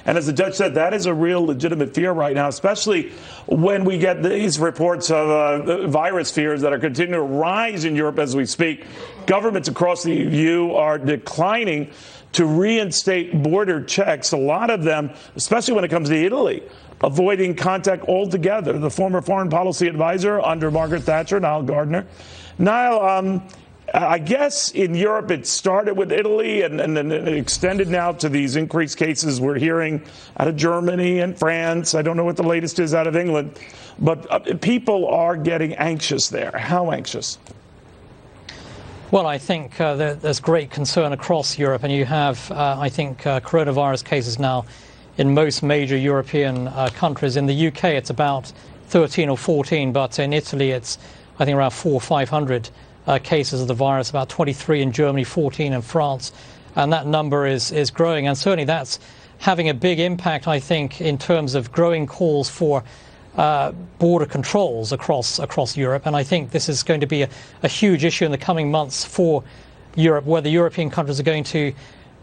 And as the judge said, that is a real legitimate fear right now, especially when we get these reports of virus fears that are continuing to rise in Europe as we speak. Governments across the EU are declining to reinstate border checks. A lot of them, especially when it comes to Italy, avoiding contact altogether. The former foreign policy advisor under Margaret Thatcher, Nile Gardiner. Nile, I guess in Europe it started with Italy and then it extended now to these increased cases we're hearing out of Germany and France. I don't know what the latest is out of England, but people are getting anxious there. How anxious? Well, I think there's great concern across Europe, and you have, I think, coronavirus cases now in most major European countries. In the UK, it's about 13 or 14, but in Italy, it's, I think, around 400 or 500 cases of the virus, about 23 in Germany, 14 in France, and that number is growing. And certainly that's having a big impact, I think, in terms of growing calls for border controls across Europe. And I think this is going to be a huge issue in the coming months for Europe, where the European countries are going to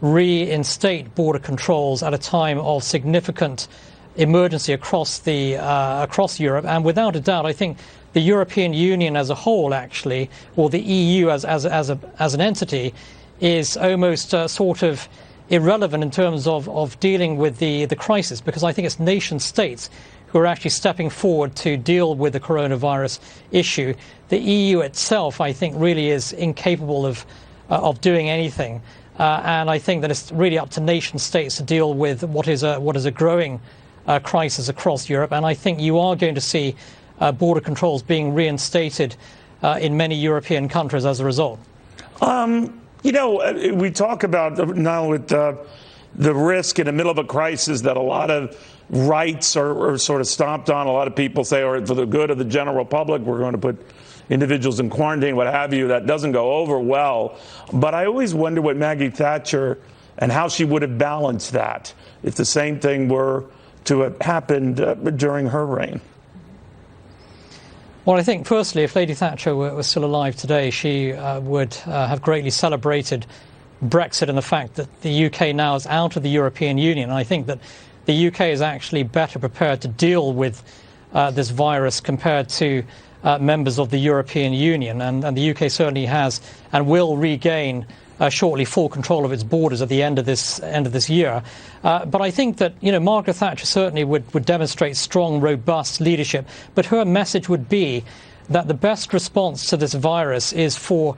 reinstate border controls at a time of significant emergency across Europe. And without a doubt, I think the European Union as a whole, actually, or the EU as an entity, is almost sort of irrelevant in terms of dealing with the crisis, because I think it's nation states who are actually stepping forward to deal with the coronavirus issue. The EU itself, I think, really is incapable of doing anything. And I think that it's really up to nation states to deal with what is a growing crisis across Europe. And I think you are going to see border controls being reinstated in many European countries as a result. You know, we talk about now with the risk in the middle of a crisis that a lot of rights are sort of stomped on. A lot of people say, or for the good of the general public, we're going to put individuals in quarantine, what have you. That doesn't go over well. But I always wonder what Maggie Thatcher and how she would have balanced that if the same thing were to have happened during her reign. Well, I think, firstly, if Lady Thatcher was still alive today, she would have greatly celebrated Brexit and the fact that the UK now is out of the European Union. And I think that the UK is actually better prepared to deal with this virus compared to members of the European Union. And the UK certainly has and will regain shortly full control of its borders at the end of this year. But I think that, you know, Margaret Thatcher certainly would demonstrate strong, robust leadership. But her message would be that the best response to this virus is for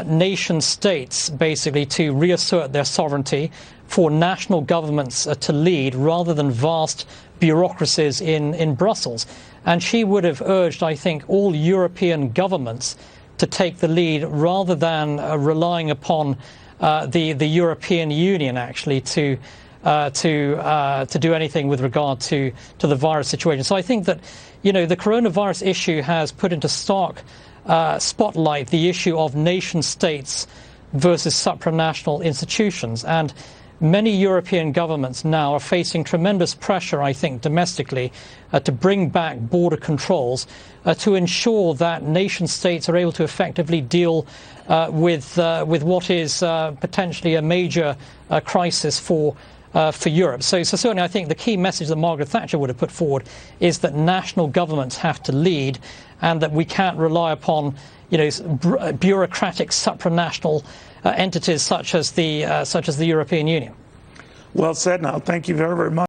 nation states basically to reassert their sovereignty, for national governments to lead rather than vast bureaucracies in Brussels. And she would have urged, I think, all European governments to take the lead rather than relying upon the European Union actually to do anything with regard to the virus situation. So I think that, you know, the coronavirus issue has put into stark spotlight the issue of nation states versus supranational institutions. And many European governments now are facing tremendous pressure, I think, domestically to bring back border controls to ensure that nation states are able to effectively deal with what is potentially a major crisis for Europe. So certainly I think the key message that Margaret Thatcher would have put forward is that national governments have to lead and that we can't rely upon, you know, bureaucratic supranational entities such as the European Union. Well said, now. Thank you very, very much.